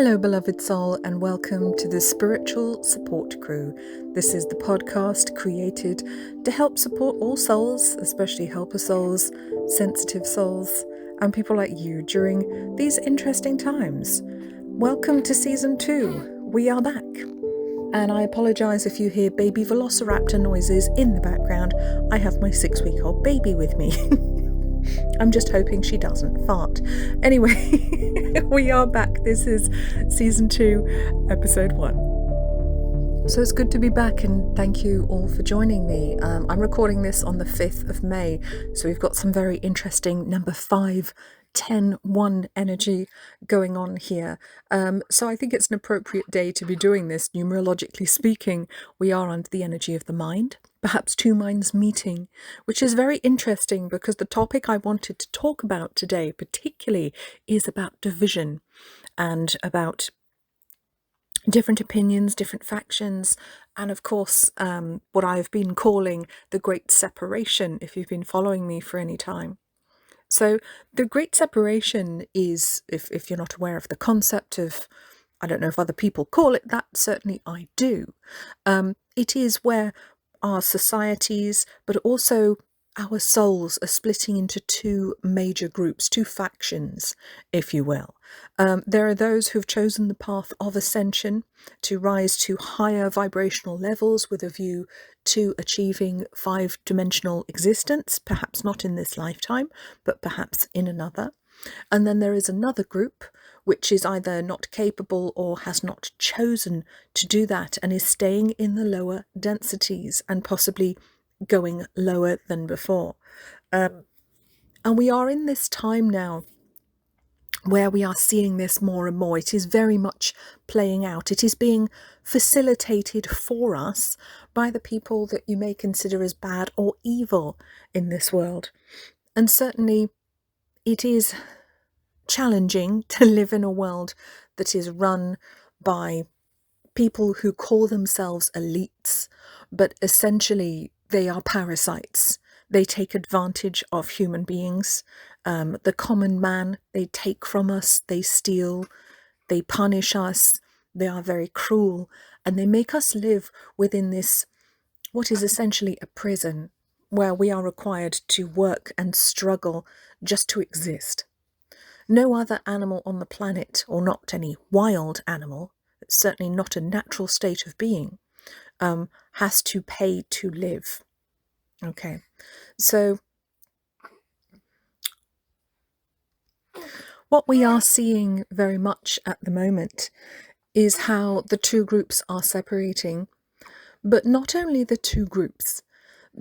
Hello, beloved soul, and welcome to the Spiritual Support Crew. This is the podcast created to help support all souls, especially helper souls, sensitive souls, and people like you during these interesting times. Welcome to Season 2. We are back. And I apologise if you hear baby velociraptor noises in the background. I have my 6-week-old baby with me. I'm just hoping she doesn't fart. Anyway, we are back. This is Season 2, Episode 1. So it's good to be back, and thank you all for joining me. I'm recording this on the 5th of May, so we've got some very interesting number 5, 10, 1 energy going on here. So I think it's an appropriate day to be doing this. Numerologically speaking, we are under the energy of the mind, perhaps two minds meeting, which is very interesting because the topic I wanted to talk about today particularly is about division and about different opinions, different factions, and of course what I've been calling the Great Separation, if you've been following me for any time. So the Great Separation is, if you're not aware of the concept of, I don't know if other people call it that, certainly I do. It is where our societies, but also our souls, are splitting into two major groups, two factions, if you will. There are those who've chosen the path of ascension to rise to higher vibrational levels with a view to achieving 5-dimensional existence, perhaps not in this lifetime, but perhaps in another. And then there is another group which is either not capable or has not chosen to do that and is staying in the lower densities and possibly going lower than before. And we are in this time now where we are seeing this more and more. It is very much playing out. It is being facilitated for us by the people that you may consider as bad or evil in this world. And certainly it is challenging to live in a world that is run by people who call themselves elites, but essentially they are parasites. They take advantage of human beings. The common man, they take from us, they steal, they punish us, they are very cruel, and they make us live within this, what is essentially a prison, where we are required to work and struggle just to exist. No other animal on the planet, or not any wild animal, certainly not a natural state of being, has to pay to live. Okay, so what we are seeing very much at the moment is how the two groups are separating, but not only the two groups,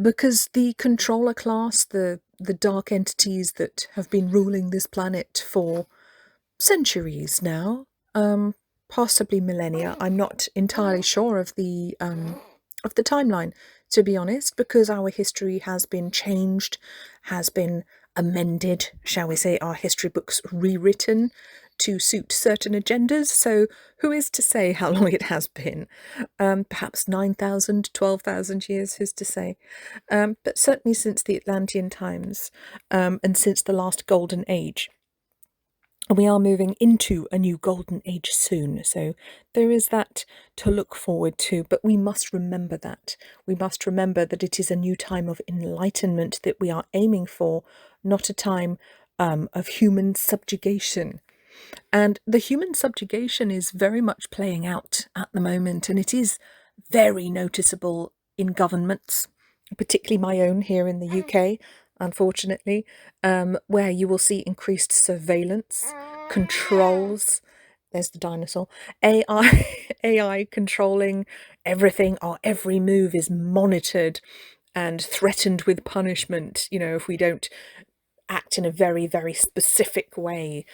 because the controller class, the dark entities that have been ruling this planet for centuries now, possibly millennia. I'm not entirely sure of the timeline, to be honest, because our history has been changed, has been amended, shall we say, our history books rewritten to suit certain agendas. So who is to say how long it has been? Perhaps 9,000, 12,000 years, who's to say? But certainly since the Atlantean times, and since the last golden age. We are moving into a new golden age soon, so there is that to look forward to, but we must remember that. We must remember that it is a new time of enlightenment that we are aiming for, not a time of human subjugation. And the human subjugation is very much playing out at the moment, and it is very noticeable in governments, particularly my own here in the UK, unfortunately, where you will see increased surveillance, controls. There's the dinosaur. AI controlling everything. Our every move is monitored and threatened with punishment, if we don't act in a very, very specific way,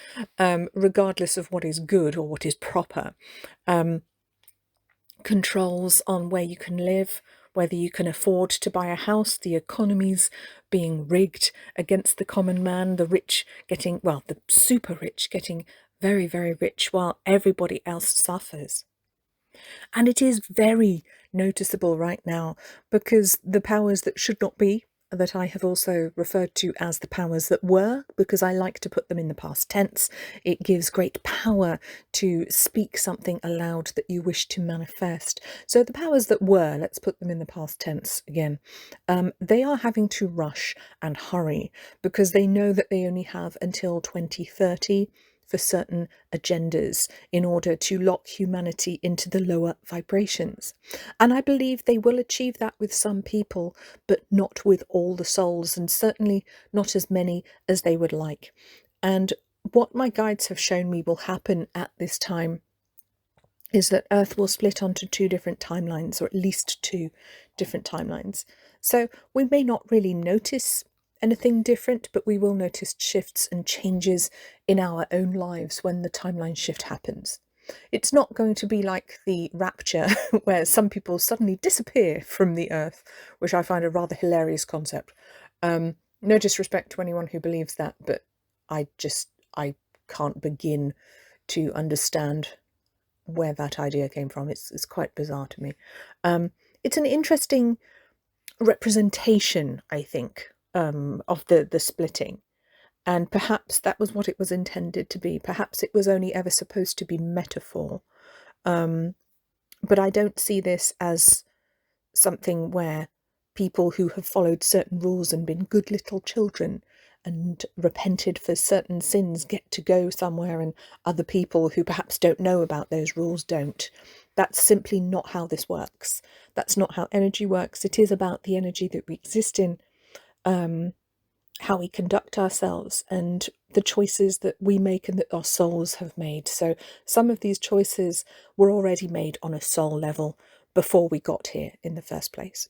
regardless of what is good or what is proper. Controls on where you can live, whether you can afford to buy a house, the economy's being rigged against the common man, the rich getting, the super rich getting very, very rich while everybody else suffers. And it is very noticeable right now because the powers that should not be that I have also referred to as the powers that were, because I like to put them in the past tense. It gives great power to speak something aloud that you wish to manifest. So the powers that were, let's put them in the past tense again, they are having to rush and hurry because they know that they only have until 2030 for certain agendas in order to lock humanity into the lower vibrations. And I believe they will achieve that with some people, but not with all the souls, and certainly not as many as they would like. And what my guides have shown me will happen at this time is that Earth will split onto two different timelines, or at least two different timelines. So we may not really notice anything different, but we will notice shifts and changes in our own lives when the timeline shift happens. It's not going to be like the rapture, where some people suddenly disappear from the earth, which I find a rather hilarious concept. No disrespect to anyone who believes that, but I can't begin to understand where that idea came from. It's quite bizarre to me. It's an interesting representation, I think, of the splitting. And perhaps that was what it was intended to be. Perhaps it was only ever supposed to be metaphor. But I don't see this as something where people who have followed certain rules and been good little children and repented for certain sins get to go somewhere, and other people who perhaps don't know about those rules don't. That's simply not how this works. That's not how energy works. It is about the energy that we exist in, how we conduct ourselves, and the choices that we make and that our souls have made. So some of these choices were already made on a soul level before we got here in the first place.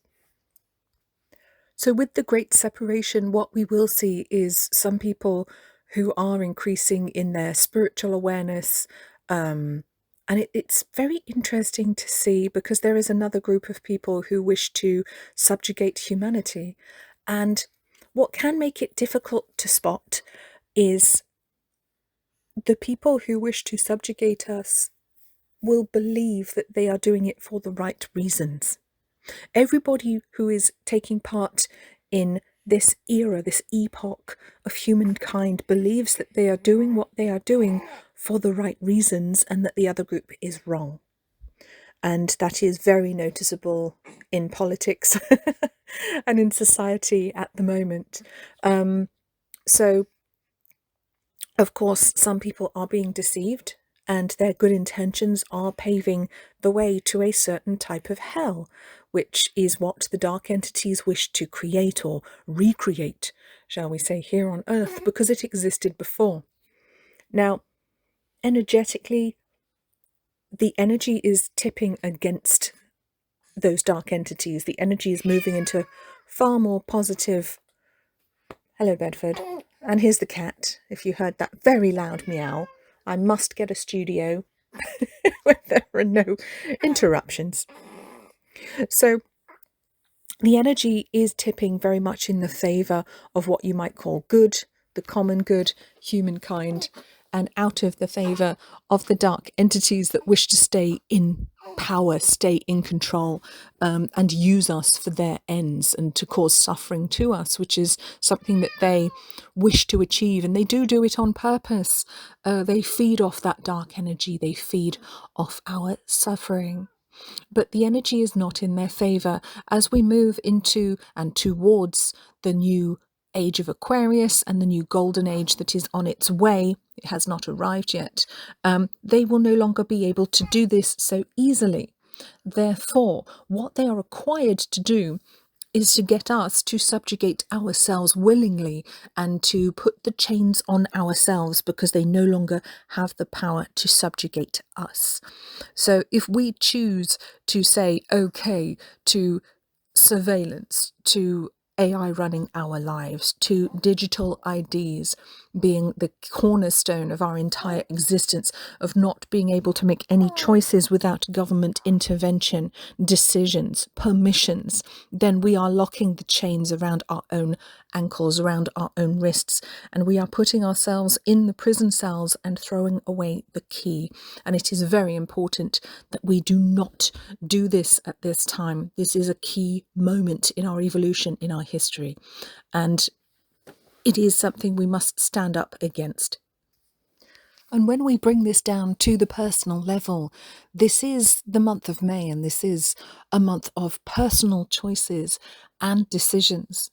So with the great separation, what we will see is some people who are increasing in their spiritual awareness. And it's very interesting to see, because there is another group of people who wish to subjugate humanity. And what can make it difficult to spot is the people who wish to subjugate us will believe that they are doing it for the right reasons. Everybody who is taking part in this era, this epoch of humankind, believes that they are doing what they are doing for the right reasons and that the other group is wrong. And that is very noticeable in politics and in society at the moment. So, of course, some people are being deceived, and their good intentions are paving the way to a certain type of hell, which is what the dark entities wish to create or recreate, shall we say, here on Earth, because it existed before. Now, energetically, the energy is tipping against those dark entities. The energy is moving into far more positive. Hello, Bedford. And here's the cat. If you heard that very loud meow, I must get a studio where there are no interruptions. So the energy is tipping very much in the favour of what you might call good, the common good, humankind, and out of the favour of the dark entities that wish to stay in power, stay in control, and use us for their ends and to cause suffering to us, which is something that they wish to achieve, and they do it on purpose. They feed off that dark energy, they feed off our suffering. But the energy is not in their favour. As we move into and towards the new Age of Aquarius and the new golden age that is on its way, it has not arrived yet, they will no longer be able to do this so easily. Therefore, what they are required to do is to get us to subjugate ourselves willingly and to put the chains on ourselves, because they no longer have the power to subjugate us. So if we choose to say okay to surveillance, to AI running our lives, to digital IDs being the cornerstone of our entire existence, of not being able to make any choices without government intervention, decisions, permissions, then we are locking the chains around our own ankles, around our own wrists, and we are putting ourselves in the prison cells and throwing away the key. And it is very important that we do not do this at this time. This is a key moment in our evolution, in our history, and it is something we must stand up against. And when we bring this down to the personal level, this is the month of May, and this is a month of personal choices and decisions.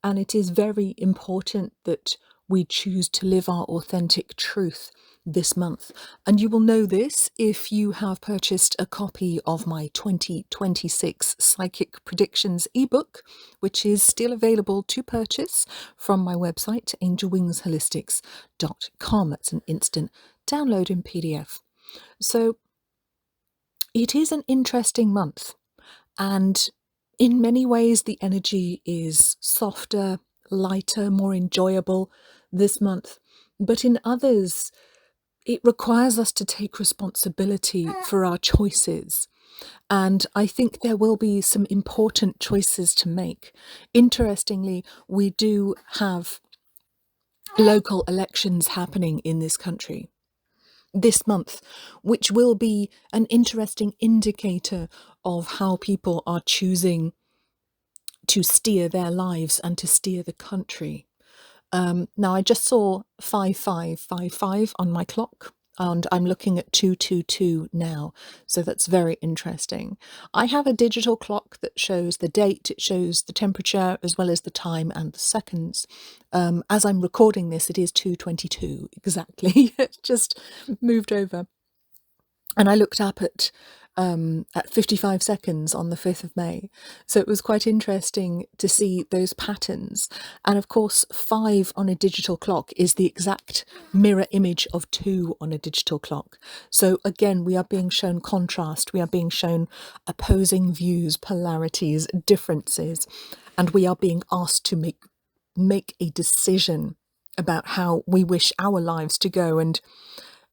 And it is very important that we choose to live our authentic truth this month. And you will know this if you have purchased a copy of my 2026 Psychic Predictions ebook, which is still available to purchase from my website, angelwingsholistics.com. It's an instant download in PDF. So it is an interesting month, and in many ways the energy is softer, lighter, more enjoyable this month. But in others, it requires us to take responsibility for our choices. And I think there will be some important choices to make. Interestingly, we do have local elections happening in this country this month, which will be an interesting indicator of how people are choosing to steer their lives and to steer the country. Now, I just saw 5555 on my clock, and I'm looking at 222 now, so that's very interesting. I have a digital clock that shows the date, it shows the temperature, as well as the time and the seconds. As I'm recording this, it is 2:22 exactly. It's just moved over. And I looked up at 55 seconds on the 5th of May. So it was quite interesting to see those patterns. And of course, 5 on a digital clock is the exact mirror image of 2 on a digital clock. So again, we are being shown contrast, we are being shown opposing views, polarities, differences, and we are being asked to make a decision about how we wish our lives to go. And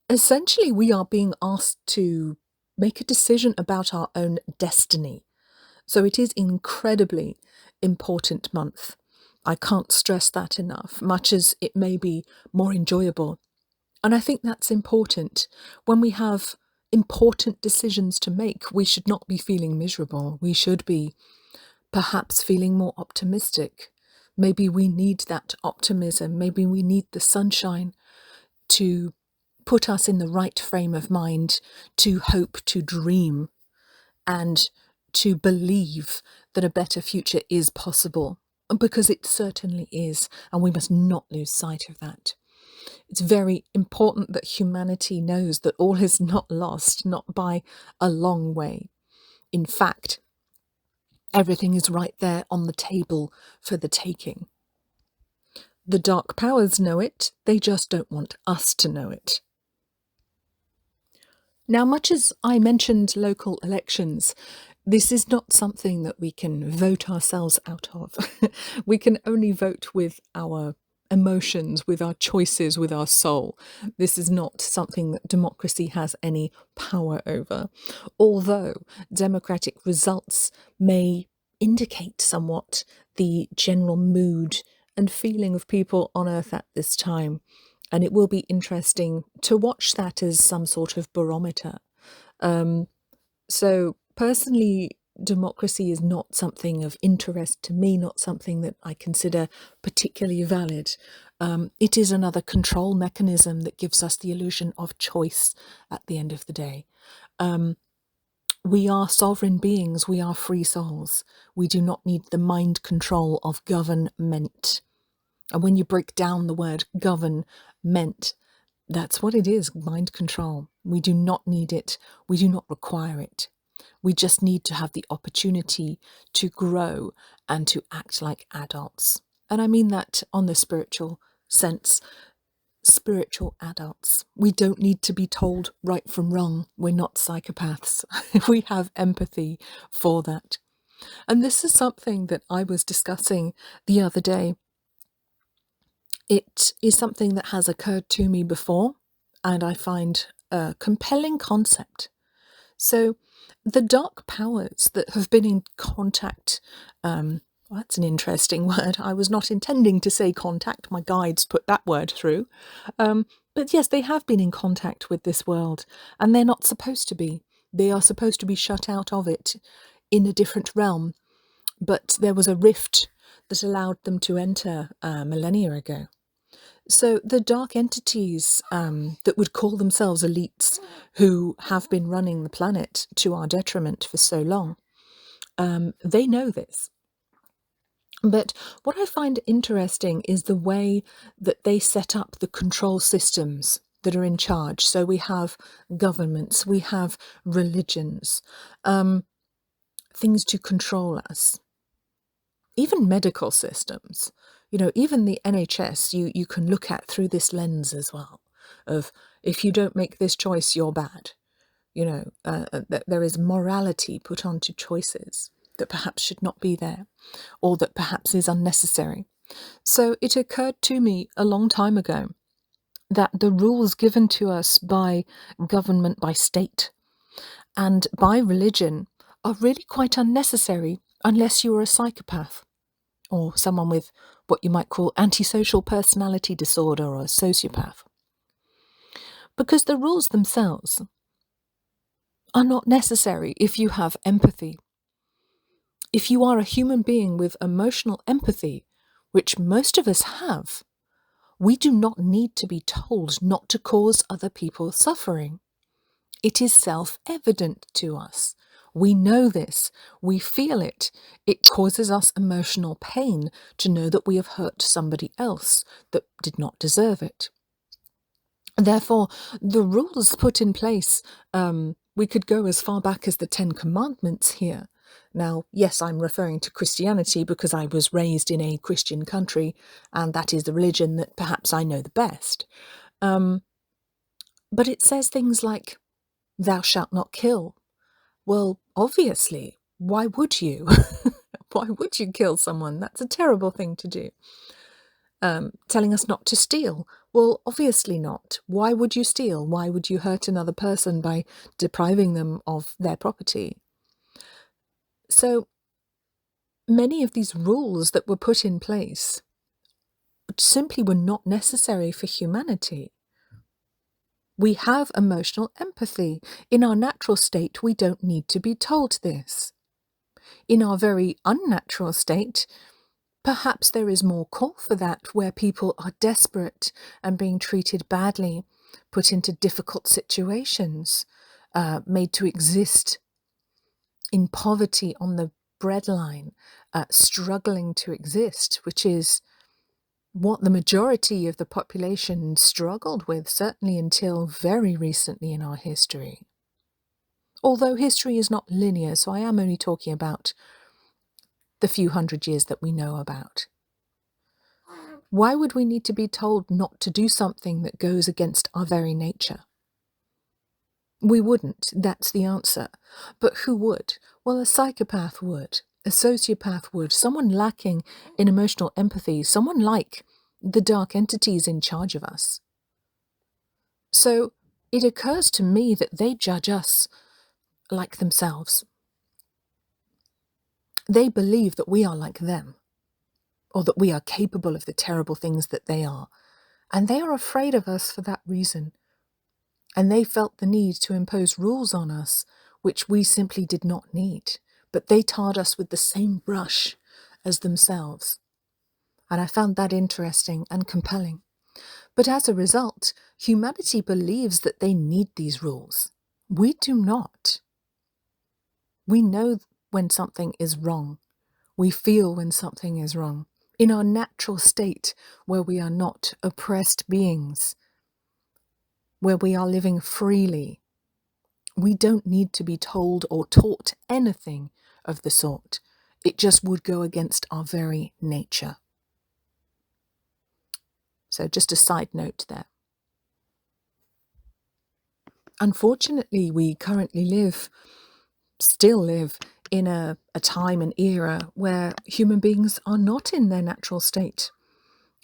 essentially, we are being asked to make a decision about our own destiny. So it is an incredibly important month. I can't stress that enough, much as it may be more enjoyable. And I think that's important. When we have important decisions to make, we should not be feeling miserable. We should be perhaps feeling more optimistic. Maybe we need that optimism. Maybe we need the sunshine to put us in the right frame of mind to hope, to dream, and to believe that a better future is possible, because it certainly is, and we must not lose sight of that. It's very important that humanity knows that all is not lost, not by a long way. In fact, everything is right there on the table for the taking. The dark powers know it, they just don't want us to know it. Now, much as I mentioned local elections, this is not something that we can vote ourselves out of. We can only vote with our emotions, with our choices, with our soul. This is not something that democracy has any power over. Although democratic results may indicate somewhat the general mood and feeling of people on Earth at this time. And it will be interesting to watch that as some sort of barometer. So personally, democracy is not something of interest to me, not something that I consider particularly valid. It is another control mechanism that gives us the illusion of choice at the end of the day. We are sovereign beings, we are free souls. We do not need the mind control of government. And when you break down the word government, that's what it is, mind control. We do not need it. We do not require it. We just need to have the opportunity to grow and to act like adults. And I mean that on the spiritual sense, spiritual adults. We don't need to be told right from wrong. We're not psychopaths. We have empathy for that. And this is something that I was discussing the other day. It is something that has occurred to me before, and I find a compelling concept. So the dark powers that have been in contact Well, that's an interesting word. I was not intending to say contact. My guides put that word through. But yes, they have been in contact with this world, and they're not supposed to be. They are supposed to be shut out of it in a different realm. But there was a rift that allowed them to enter millennia ago. So the dark entities that would call themselves elites, who have been running the planet to our detriment for so long, they know this. But what I find interesting is the way that they set up the control systems that are in charge. So we have governments, we have religions, things to control us, even medical systems. Even the NHS, you can look at through this lens as well, of if you don't make this choice, you're bad. That there is morality put onto choices that perhaps should not be there, or that perhaps is unnecessary. So it occurred to me a long time ago that the rules given to us by government, by state, and by religion are really quite unnecessary unless you are a psychopath or someone with what you might call antisocial personality disorder or a sociopath. Because the rules themselves are not necessary if you have empathy. If you are a human being with emotional empathy, which most of us have, we do not need to be told not to cause other people suffering. It is self-evident to us. We know this. We feel it. It causes us emotional pain to know that we have hurt somebody else that did not deserve it. Therefore, the rules put in place, we could go as far back as the Ten Commandments here. Now, yes, I'm referring to Christianity because I was raised in a Christian country, and that is the religion that perhaps I know the best. But it says things like, "Thou shalt not kill." Well, obviously, why would you? Why would you kill someone? That's a terrible thing to do. Telling us not to steal. Well, obviously not. Why would you steal? Why would you hurt another person by depriving them of their property? So many of these rules that were put in place simply were not necessary for humanity. We have emotional empathy. In our natural state, we don't need to be told this. In our very unnatural state, perhaps there is more call for that, where people are desperate and being treated badly, put into difficult situations, made to exist in poverty on the breadline, struggling to exist, which is what the majority of the population struggled with, certainly until very recently in our history. Although history is not linear, so I am only talking about the few hundred years that we know about. Why would we need to be told not to do something that goes against our very nature? We wouldn't, that's the answer. But who would? Well, a psychopath would, a sociopath would, someone lacking in emotional empathy, someone like the dark entities in charge of us. So it occurs to me that they judge us like themselves. They believe that we are like them, or that we are capable of the terrible things that they are. And they are afraid of us for that reason. And they felt the need to impose rules on us, which we simply did not need. But they tarred us with the same brush as themselves. And I found that interesting and compelling. But as a result, humanity believes that they need these rules. We do not. We know when something is wrong. We feel when something is wrong. In our natural state, where we are not oppressed beings, where we are living freely, we don't need to be told or taught anything of the sort. It just would go against our very nature. So just a side note there. Unfortunately, we currently still live in a time and era where human beings are not in their natural state.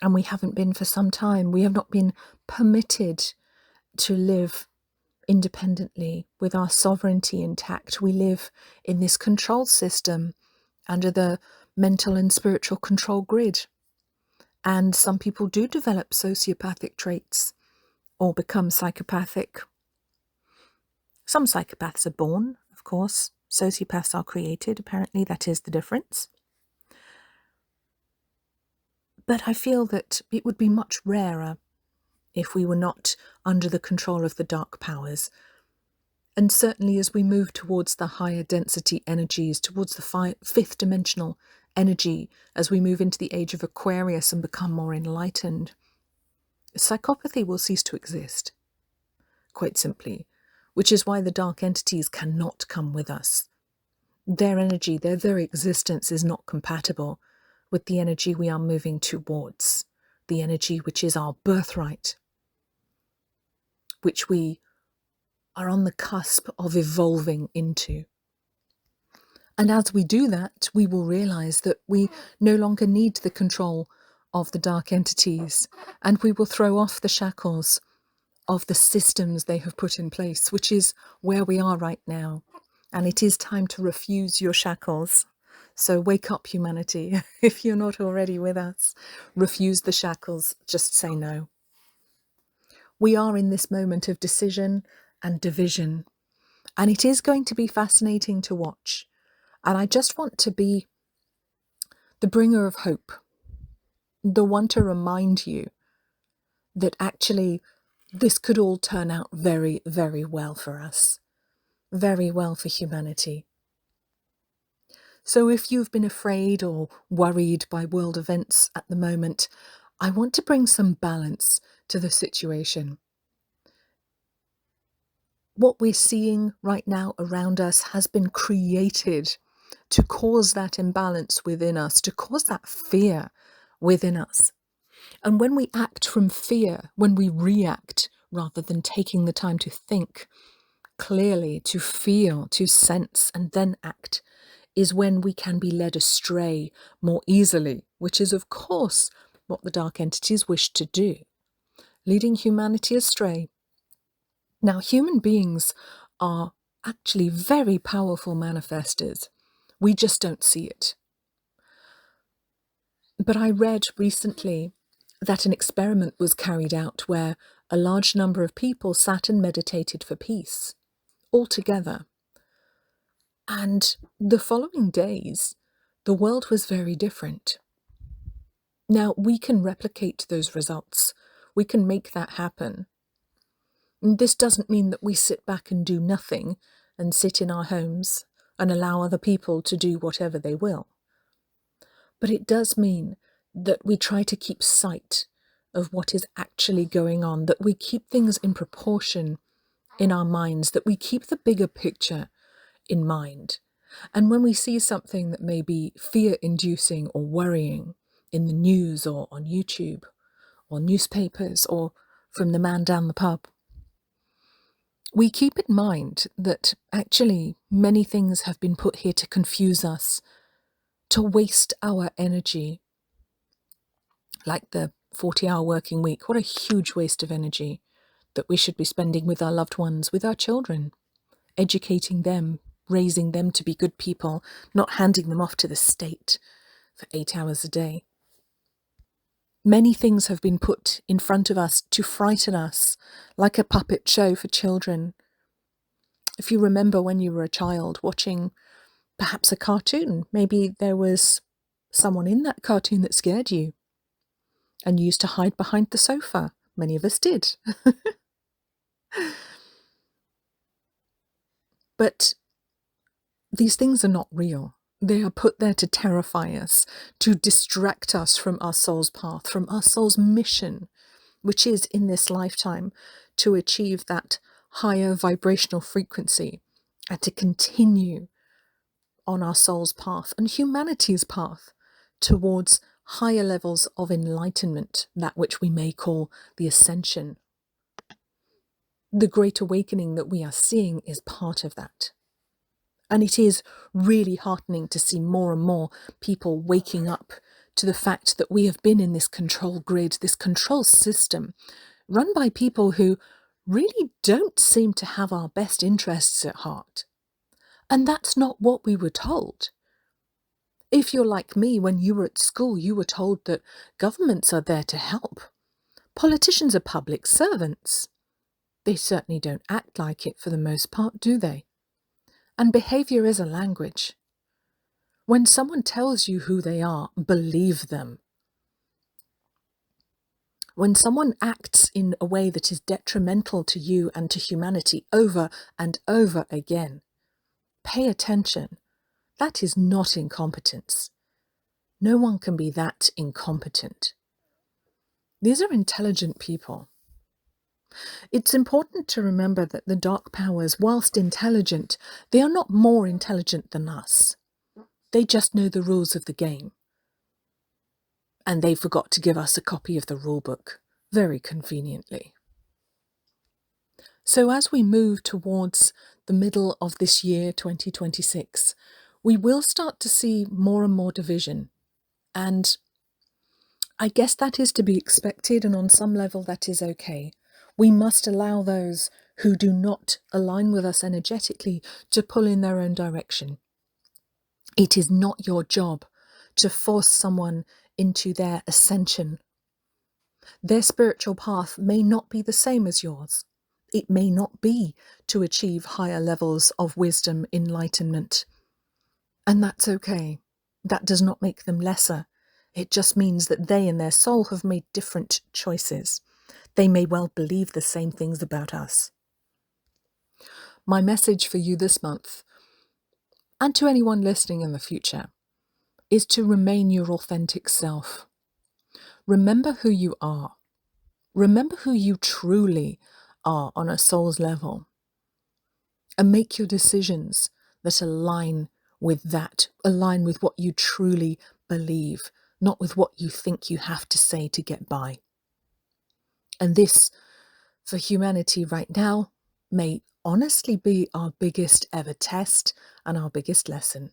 And we haven't been for some time. We have not been permitted to live independently with our sovereignty intact. We live in this control system under the mental and spiritual control grid. And some people do develop sociopathic traits or become psychopathic. Some psychopaths are born, of course. Sociopaths are created, apparently. That is the difference. But I feel that it would be much rarer if we were not under the control of the dark powers. And certainly as we move towards the higher density energies, towards the fifth dimensional energy, as we move into the Age of Aquarius and become more enlightened, psychopathy will cease to exist, quite simply, which is why the dark entities cannot come with us. Their energy, their very existence is not compatible with the energy we are moving towards, the energy which is our birthright, which we are on the cusp of evolving into. And as we do that, we will realize that we no longer need the control of the dark entities, and we will throw off the shackles of the systems they have put in place, which is where we are right now. And it is time to refuse your shackles. So wake up, humanity. If you're not already with us, refuse the shackles. Just say no. We are in this moment of decision and division, and it is going to be fascinating to watch. And I just want to be the bringer of hope, the one to remind you that actually this could all turn out very, very well for us, very well for humanity. So if you've been afraid or worried by world events at the moment, I want to bring some balance to the situation. What we're seeing right now around us has been created to cause that imbalance within us, to cause that fear within us. And when we act from fear, when we react rather than taking the time to think clearly, to feel, to sense, and then act, is when we can be led astray more easily, which is, of course, what the dark entities wish to do, leading humanity astray. Now, human beings are actually very powerful manifestors. We just don't see it. But I read recently that an experiment was carried out where a large number of people sat and meditated for peace, all together. And the following days, the world was very different. Now, we can replicate those results. We can make that happen. And this doesn't mean that we sit back and do nothing and sit in our homes and allow other people to do whatever they will. But it does mean that we try to keep sight of what is actually going on, that we keep things in proportion in our minds, that we keep the bigger picture in mind. And when we see something that may be fear-inducing or worrying in the news or on YouTube or newspapers or from the man down the pub, we keep in mind that actually many things have been put here to confuse us, to waste our energy, like the 40-hour working week. What a huge waste of energy that we should be spending with our loved ones, with our children, educating them, raising them to be good people, not handing them off to the state for 8 hours a day. Many things have been put in front of us to frighten us, like a puppet show for children. If you remember when you were a child watching perhaps a cartoon, maybe there was someone in that cartoon that scared you and you used to hide behind the sofa. Many of us did. But these things are not real. They are put there to terrify us, to distract us from our soul's path, from our soul's mission, which is in this lifetime to achieve that higher vibrational frequency and to continue on our soul's path and humanity's path towards higher levels of enlightenment, that which we may call the ascension. The great awakening that we are seeing is part of that. And it is really heartening to see more and more people waking up to the fact that we have been in this control grid, this control system, run by people who really don't seem to have our best interests at heart. And that's not what we were told. If you're like me, when you were at school, you were told that governments are there to help. Politicians are public servants. They certainly don't act like it for the most part, do they? And behaviour is a language. When someone tells you who they are, believe them. When someone acts in a way that is detrimental to you and to humanity over and over again, pay attention. That is not incompetence. No one can be that incompetent. These are intelligent people. It's important to remember that the dark powers, whilst intelligent, they are not more intelligent than us. They just know the rules of the game. And they forgot to give us a copy of the rule book, very conveniently. So as we move towards the middle of this year, 2026, we will start to see more and more division. And I guess that is to be expected, and on some level that is okay. We must allow those who do not align with us energetically to pull in their own direction. It is not your job to force someone into their ascension. Their spiritual path may not be the same as yours. It may not be to achieve higher levels of wisdom, enlightenment. And that's okay. That does not make them lesser. It just means that they in their soul have made different choices. They may well believe the same things about us. My message for you this month, and to anyone listening in the future, is to remain your authentic self. Remember who you are. Remember who you truly are on a soul's level. And make your decisions that align with that, align with what you truly believe, not with what you think you have to say to get by. And this, for humanity right now, may honestly be our biggest ever test and our biggest lesson.